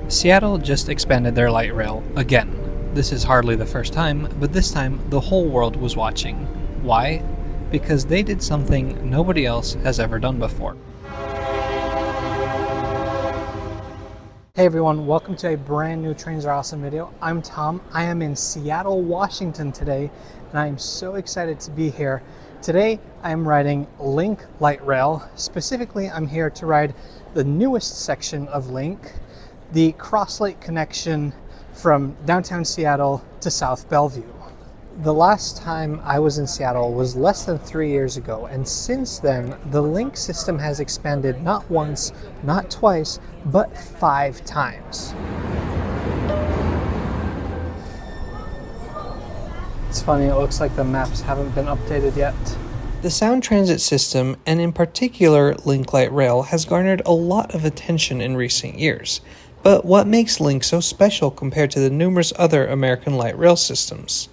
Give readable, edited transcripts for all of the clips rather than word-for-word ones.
Seattle just expanded their light rail again. This is hardly the first time, but this time the whole world was watching. Why? Because they did something nobody else has ever done before. Hey everyone, welcome to a brand new Trains Are Awesome video. I'm Tom. I am in Seattle, Washington today, and I am so excited to be here. Today I am riding Link Light Rail. Specifically, I'm here to ride the newest section of Link, the Crosslake connection from downtown Seattle to South Bellevue. The last time I was in Seattle was less than 3 years ago, and since then, the Link system has expanded not once, not twice, but 5 times. It's funny, it looks like the maps haven't been updated yet. The Sound Transit system, and in particular Link Light Rail, has garnered a lot of attention in recent years. But what makes Link so special compared to the numerous other American light rail systems?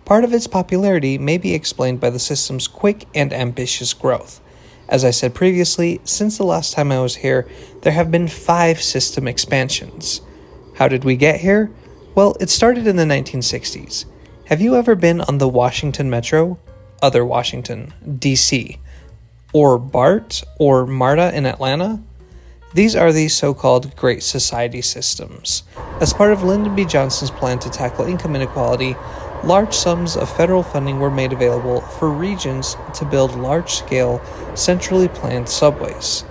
Part of its popularity may be explained by the system's quick and ambitious growth. As I said previously, since the last time I was here, there have been 5 system expansions. How did we get here? Well, it started in the 1960s. Have you ever been on the Washington Metro? Other Washington, D.C. Or BART or MARTA in Atlanta? These are the so-called Great Society systems. As part of Lyndon B. Johnson's plan to tackle income inequality, large sums of federal funding were made available for regions to build large-scale, centrally planned subways.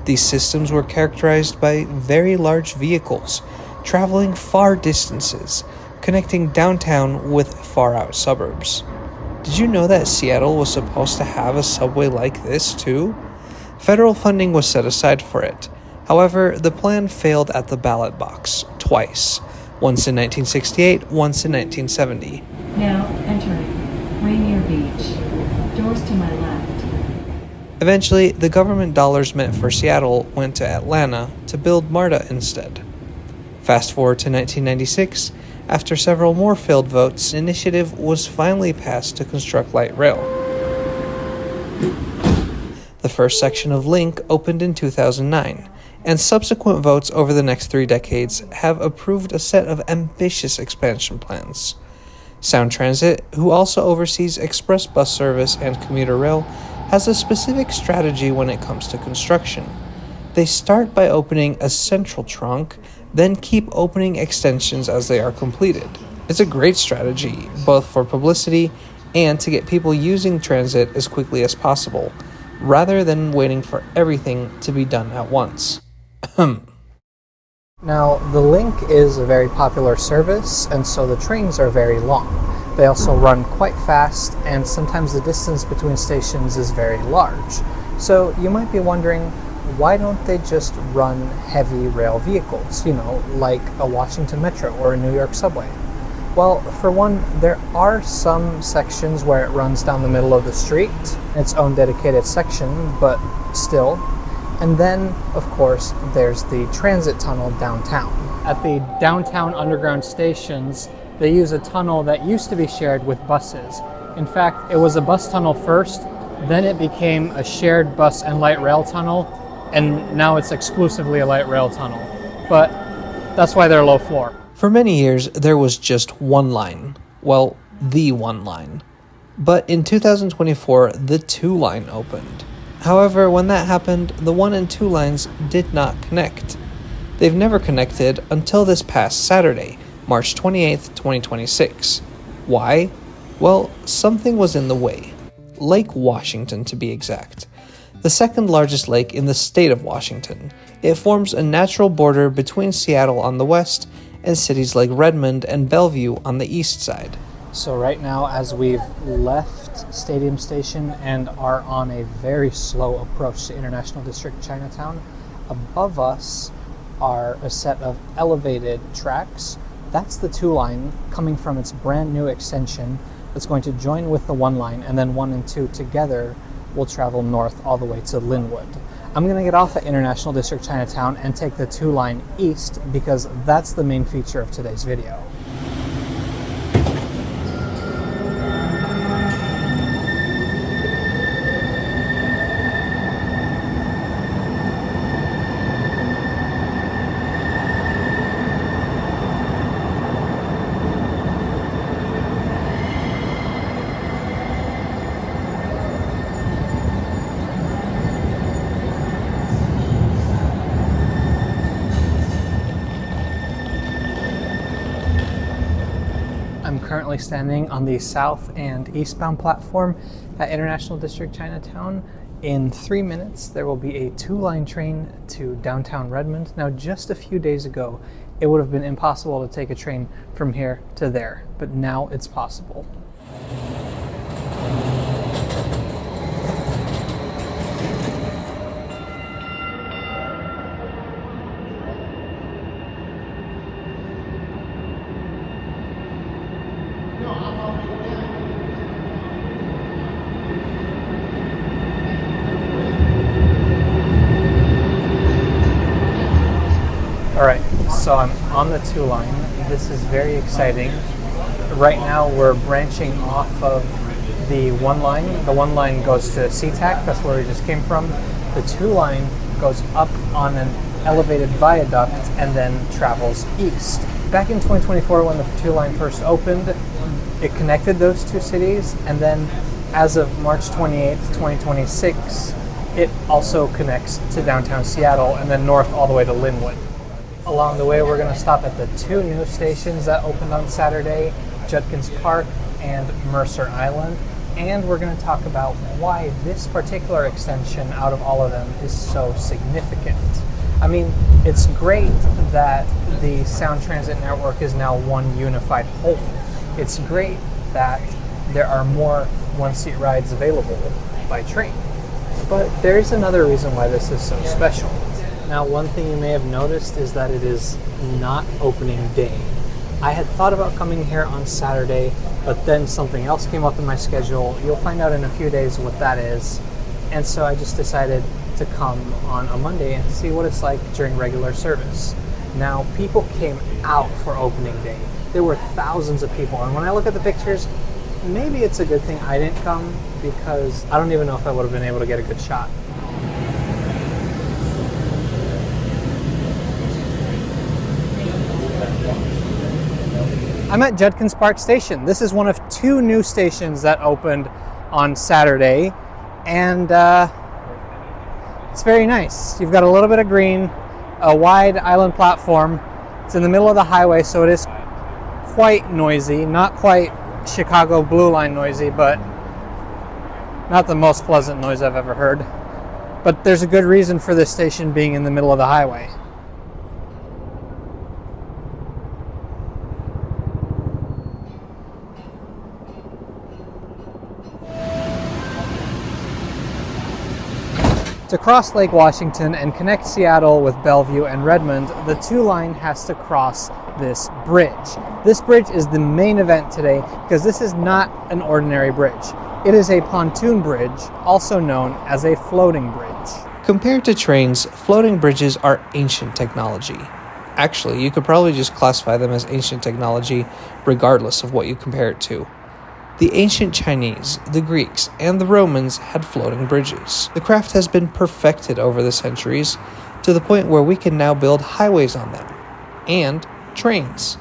These systems were characterized by very large vehicles, traveling far distances, connecting downtown with far-out suburbs. Did you know that Seattle was supposed to have a subway like this too? Federal funding was set aside for it. However, the plan failed at the ballot box twice, once in 1968, once in 1970. Now entering Rainier Beach. Doors to my left. Eventually, the government dollars meant for Seattle went to Atlanta to build MARTA instead. Fast forward to 1996, after several more failed votes, an initiative was finally passed to construct light rail. The first section of Link opened in 2009. And subsequent votes over the next 3 decades have approved a set of ambitious expansion plans. Sound Transit, who also oversees express bus service and commuter rail, has a specific strategy when it comes to construction. They start by opening a central trunk, then keep opening extensions as they are completed. It's a great strategy, both for publicity and to get people using transit as quickly as possible, rather than waiting for everything to be done at once. Now, the Link is a very popular service, and so the trains are very long. They also run quite fast, and sometimes the distance between stations is very large. So you might be wondering, why don't they just run heavy rail vehicles, like a Washington Metro or a New York subway? Well, for one, there are some sections where it runs down the middle of the street, its own dedicated section, but still. And then, of course, there's the transit tunnel downtown. At the downtown underground stations, they use a tunnel that used to be shared with buses. In fact, it was a bus tunnel first, then it became a shared bus and light rail tunnel, and now it's exclusively a light rail tunnel. But that's why they're low floor. For many years, there was just one line. Well, the one line. But in 2024, the 2 line opened. However, when that happened, the 1 and 2 lines did not connect. They've never connected until this past Saturday, March 28th, 2026. Why? Well, something was in the way. Lake Washington, to be exact. The second largest lake in the state of Washington. It forms a natural border between Seattle on the west and cities like Redmond and Bellevue on the east side. So right now, as we've left Stadium Station and are on a very slow approach to International District Chinatown, above us are a set of elevated tracks. That's the 2 line coming from its brand new extension that's going to join with the 1 line, and then 1 and 2 together will travel north all the way to Linwood. I'm going to get off at International District Chinatown and take the 2 line east because that's the main feature of today's video. currently standing on the south and eastbound platform at International District Chinatown. In 3 minutes, there will be a 2-line train to downtown Redmond. Now, just a few days ago, it would have been impossible to take a train from here to there, but now it's possible. Alright, so I'm on the 2 line. This is very exciting. Right now we're branching off of the 1 line. The 1 line goes to SeaTac, that's where we just came from. The 2 line goes up on an elevated viaduct and then travels east. Back in 2024 when the 2 line first opened, it connected those 2 cities, and then as of March 28th, 2026, it also connects to downtown Seattle and then north all the way to Linwood. Along the way, we're going to stop at the 2 new stations that opened on Saturday, Judkins Park and Mercer Island, and we're going to talk about why this particular extension out of all of them is so significant. I mean, it's great that the Sound Transit network is now one unified whole. It's great that there are more one-seat rides available by train. But there's another reason why this is so special. Now, one thing you may have noticed is that it is not opening day. I had thought about coming here on Saturday, but then something else came up in my schedule. You'll find out in a few days what that is. And so I just decided to come on a Monday and see what it's like during regular service. Now, people came out for opening day. There were thousands of people, and when I look at the pictures, maybe it's a good thing I didn't come, because I don't even know if I would have been able to get a good shot. I'm at Judkins Park Station. This is one of 2 new stations that opened on Saturday, and it's very nice. You've got a little bit of green, a wide island platform. It's in the middle of the highway, so it is quite noisy. Not quite Chicago Blue Line noisy, but not the most pleasant noise I've ever heard. But there's a good reason for this station being in the middle of the highway. To cross Lake Washington and connect Seattle with Bellevue and Redmond, the 2 line has to cross this bridge. This bridge is the main event today because this is not an ordinary bridge. It is a pontoon bridge, also known as a floating bridge. Compared to trains, floating bridges are ancient technology. Actually, you could probably just classify them as ancient technology regardless of what you compare it to. The ancient Chinese, the Greeks, and the Romans had floating bridges. The craft has been perfected over the centuries to the point where we can now build highways on them, and trains.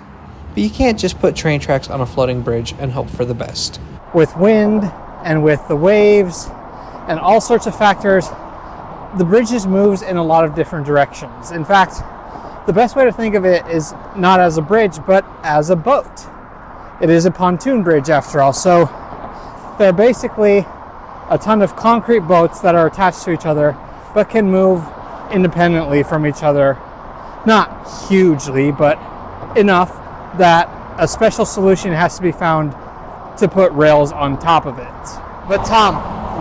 But you can't just put train tracks on a floating bridge and hope for the best. With wind and with the waves and all sorts of factors, the bridge just moves in a lot of different directions. In fact, the best way to think of it is not as a bridge, but as a boat. It is a pontoon bridge after all, so there are basically a ton of concrete boats that are attached to each other but can move independently from each other. Not hugely, but enough that a special solution has to be found to put rails on top of it. But Tom,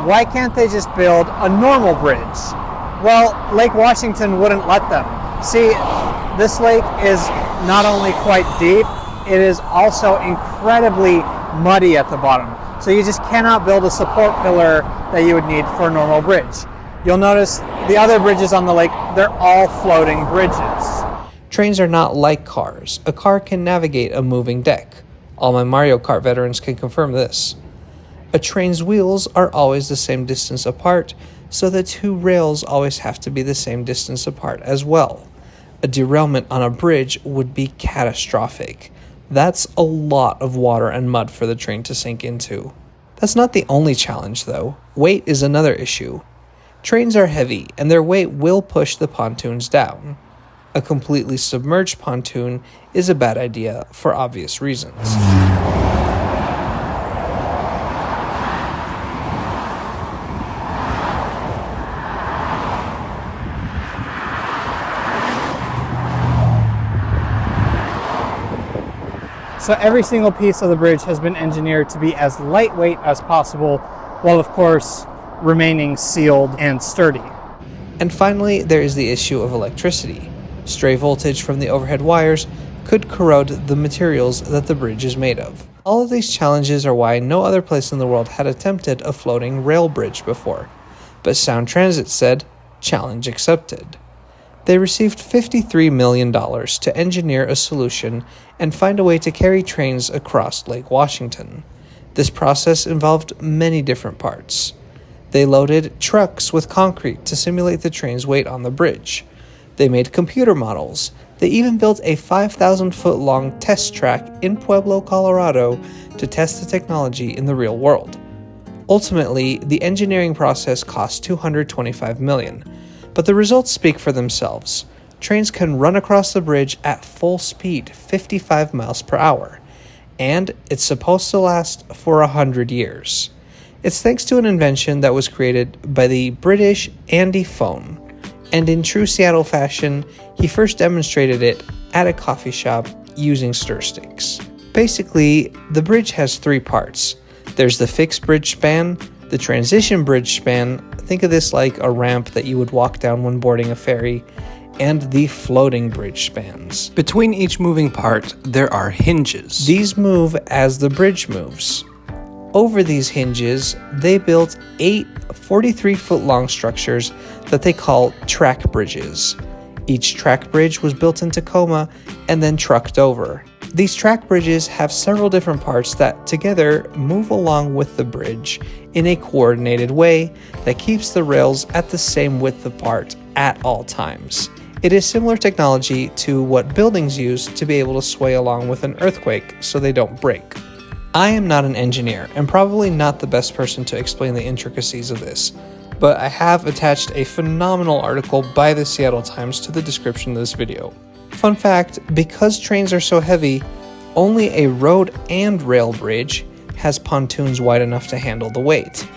why can't they just build a normal bridge? Well, Lake Washington wouldn't let them. See, this lake is not only quite deep, it is also incredibly muddy at the bottom. So you just cannot build a support pillar that you would need for a normal bridge. You'll notice the other bridges on the lake, they're all floating bridges. Trains are not like cars. A car can navigate a moving deck. All my Mario Kart veterans can confirm this. A train's wheels are always the same distance apart, so the 2 rails always have to be the same distance apart as well. A derailment on a bridge would be catastrophic. That's a lot of water and mud for the train to sink into. That's not the only challenge, though. Weight is another issue. Trains are heavy, and their weight will push the pontoons down. A completely submerged pontoon is a bad idea for obvious reasons. So every single piece of the bridge has been engineered to be as lightweight as possible, while of course remaining sealed and sturdy. And finally, there is the issue of electricity. Stray voltage from the overhead wires could corrode the materials that the bridge is made of. All of these challenges are why no other place in the world had attempted a floating rail bridge before. But Sound Transit said, challenge accepted. They received $53 million to engineer a solution and find a way to carry trains across Lake Washington. This process involved many different parts. They loaded trucks with concrete to simulate the train's weight on the bridge. They made computer models. They even built a 5,000-foot-long test track in Pueblo, Colorado, to test the technology in the real world. Ultimately, the engineering process cost $225 million, but the results speak for themselves. Trains can run across the bridge at full speed, 55 miles per hour, and it's supposed to last for 100 years. It's thanks to an invention that was created by the British Andy Phone, and in true Seattle fashion, he first demonstrated it at a coffee shop using stir sticks. Basically, the bridge has three parts. There's the fixed bridge span, the transition bridge span, think of this like a ramp that you would walk down when boarding a ferry, and the floating bridge spans. Between each moving part, there are hinges. These move as the bridge moves. Over these hinges, they built 8 43-foot-long structures that they call track bridges. Each track bridge was built in Tacoma and then trucked over. These track bridges have several different parts that together move along with the bridge in a coordinated way that keeps the rails at the same width apart at all times. It is similar technology to what buildings use to be able to sway along with an earthquake so they don't break. I am not an engineer and probably not the best person to explain the intricacies of this, but I have attached a phenomenal article by the Seattle Times to the description of this video. Fun fact, because trains are so heavy, only a road and rail bridge has pontoons wide enough to handle the weight.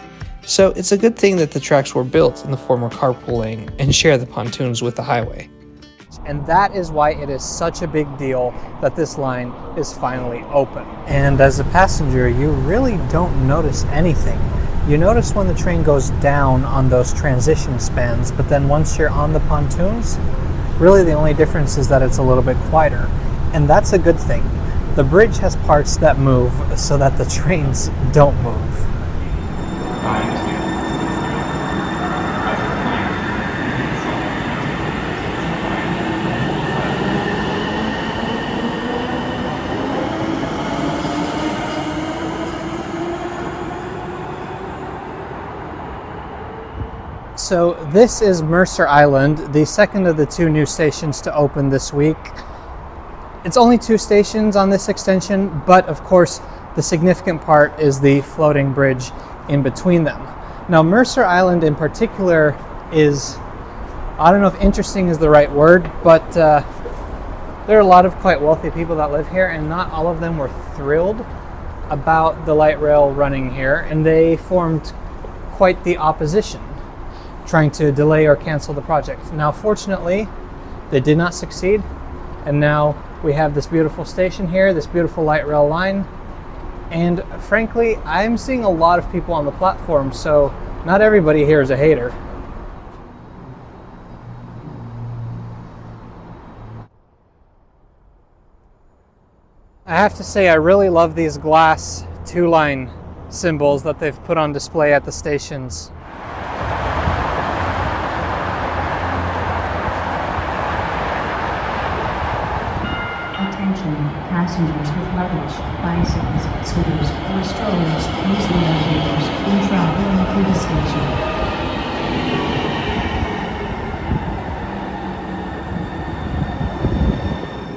So it's a good thing that the tracks were built in the former carpool lane and share the pontoons with the highway. And that is why it is such a big deal that this line is finally open. And as a passenger, you really don't notice anything. You notice when the train goes down on those transition spans, but then once you're on the pontoons, really the only difference is that it's a little bit quieter. And that's a good thing. The bridge has parts that move so that the trains don't move. So this is Mercer Island, the second of the two new stations to open this week. It's only 2 stations on this extension, but of course the significant part is the floating bridge in between them. Now Mercer Island in particular is, I don't know if interesting is the right word, but there are a lot of quite wealthy people that live here, and not all of them were thrilled about the light rail running here, and they formed quite the opposition, trying to delay or cancel the project. Now fortunately they did not succeed, and now we have this beautiful station here, this beautiful light rail line, and frankly I'm seeing a lot of people on the platform, so not everybody here is a hater. I have to say I really love these glass 2-line symbols that they've put on display at the stations. Passengers with luggage, bicycles, scooters, or strollers use the elevators when traveling through the station.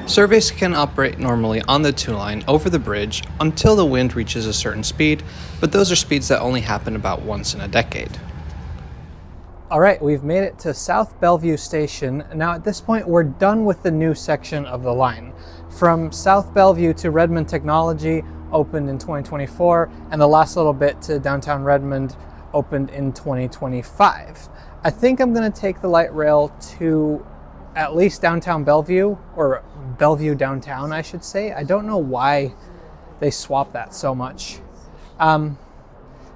Service can operate normally on the 2-line over the bridge until the wind reaches a certain speed, but those are speeds that only happen about once in a decade. All right, we've made it to South Bellevue Station. Now at this point, we're done with the new section of the line. From South Bellevue to Redmond Technology opened in 2024, and the last little bit to downtown Redmond opened in 2025. I think I'm gonna take the light rail to at least downtown Bellevue, or Bellevue Downtown, I should say. I don't know why they swap that so much.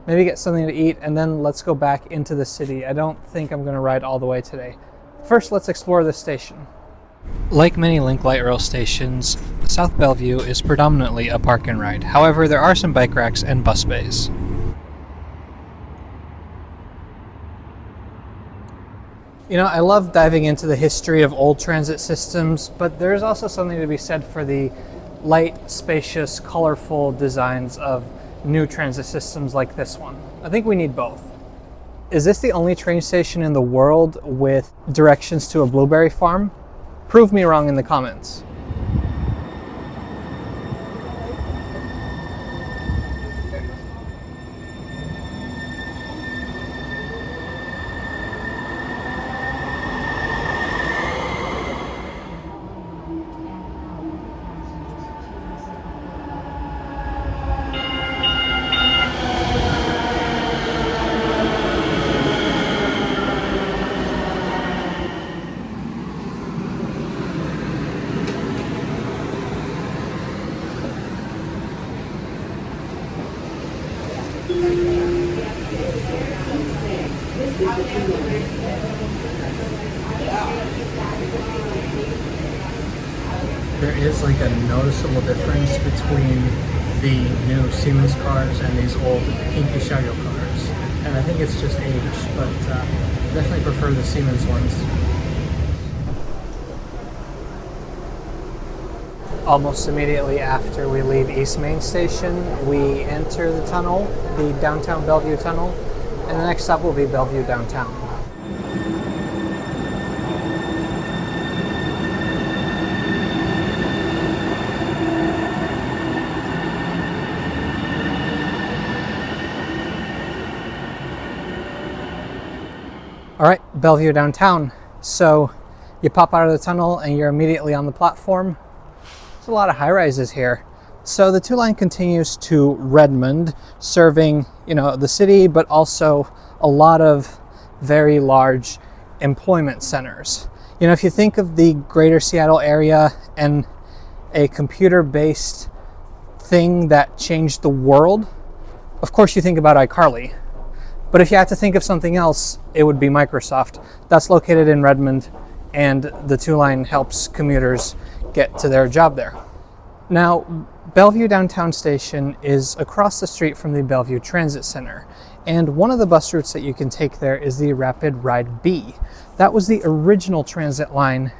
Maybe get something to eat, and then let's go back into the city. I don't think I'm going to ride all the way today. First, let's explore this station. Like many Link Light Rail stations, South Bellevue is predominantly a park and ride. However, there are some bike racks and bus bays. You know, I love diving into the history of old transit systems, but there's also something to be said for the light, spacious, colorful designs of new transit systems like this one. I think we need both. Is this the only train station in the world with directions to a blueberry farm? Prove me wrong in the comments. There is like a noticeable difference between the new Siemens cars and these old Kinky Shadow cars. And I think it's just age, but definitely prefer the Siemens ones. Almost immediately after we leave East Main Station, we enter the tunnel, the downtown Bellevue tunnel, and the next stop will be Bellevue Downtown. All right, Bellevue Downtown. So you pop out of the tunnel and you're immediately on the platform. There's a lot of high-rises here. So the 2 line continues to Redmond, serving, you know, the city, but also a lot of very large employment centers. You know, if you think of the greater Seattle area and a computer-based thing that changed the world, of course you think about iCarly. But if you had to think of something else, it would be Microsoft. That's located in Redmond, and the 2 line helps commuters get to their job there. Now, Bellevue Downtown Station is across the street from the Bellevue Transit Center, and one of the bus routes that you can take there is the Rapid Ride B. That was the original transit line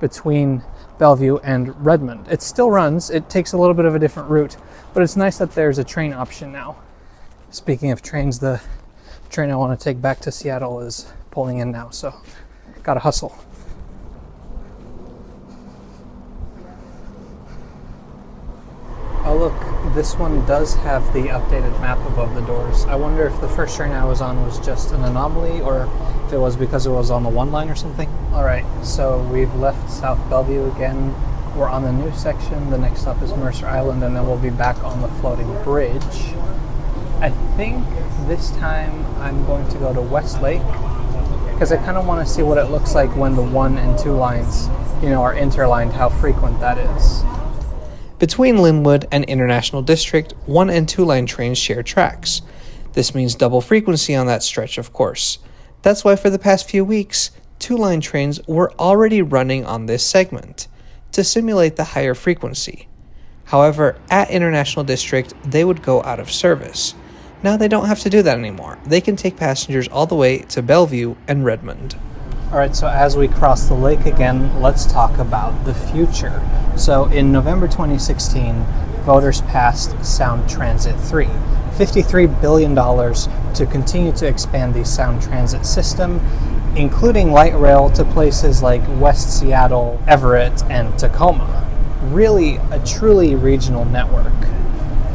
between Bellevue and Redmond. It still runs. It takes a little bit of a different route, but it's nice that there's a train option now. Speaking of trains, the train I want to take back to Seattle is pulling in now, so gotta hustle. Oh look, this one does have the updated map above the doors. I wonder if the first train I was on was just an anomaly, or if it was because it was on the 1 line or something. Alright, so we've left South Bellevue again. We're on the new section. The next stop is Mercer Island, and then we'll be back on the floating bridge. I think this time I'm going to go to Westlake, because I kind of want to see what it looks like when the 1 and 2 lines, you know, are interlined, how frequent that is. Between Linwood and International District, 1 and 2 line trains share tracks. This means double frequency on that stretch, of course. That's why for the past few weeks, 2 line trains were already running on this segment to simulate the higher frequency. However, at International District, they would go out of service. Now they don't have to do that anymore. They can take passengers all the way to Bellevue and Redmond. Alright, so as we cross the lake again, let's talk about the future. So in November 2016, voters passed Sound Transit 3. $53 billion to continue to expand the Sound Transit system, including light rail to places like West Seattle, Everett, and Tacoma. Really a truly regional network.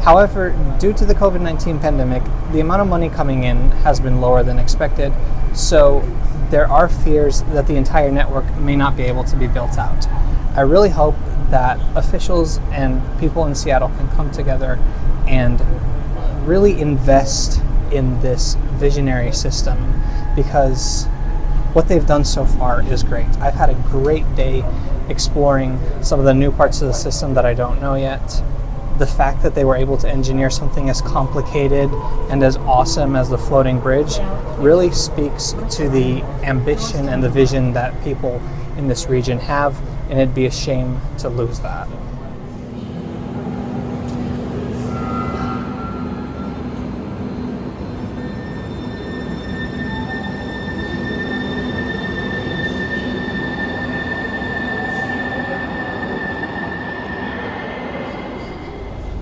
However, due to the COVID-19 pandemic, the amount of money coming in has been lower than expected, so there are fears that the entire network may not be able to be built out. I really hope that officials and people in Seattle can come together and really invest in this visionary system, because what they've done so far is great. I've had a great day exploring some of the new parts of the system that I don't know yet. The fact that they were able to engineer something as complicated and as awesome as the floating bridge really speaks to the ambition and the vision that people in this region have, and it'd be a shame to lose that.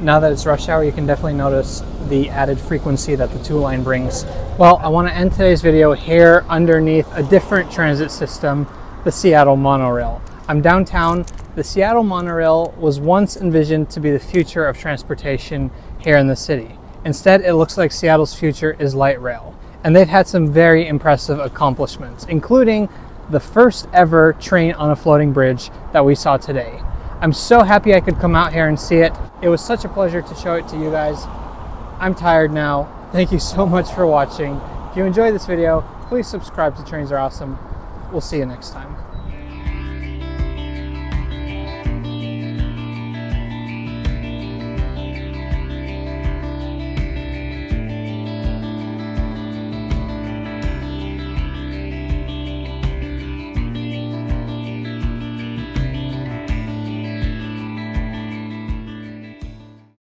Now that it's rush hour, you can definitely notice the added frequency that the 2-line brings. Well, I want to end today's video here underneath a different transit system, the Seattle monorail. I'm downtown. The Seattle monorail was once envisioned to be the future of transportation here in the city. Instead, it looks like Seattle's future is light rail. And they've had some very impressive accomplishments, including the first ever train on a floating bridge that we saw today. I'm so happy I could come out here and see it. It was such a pleasure to show it to you guys. I'm tired now. Thank you so much for watching. If you enjoyed this video, please subscribe to Trains Are Awesome. We'll see you next time.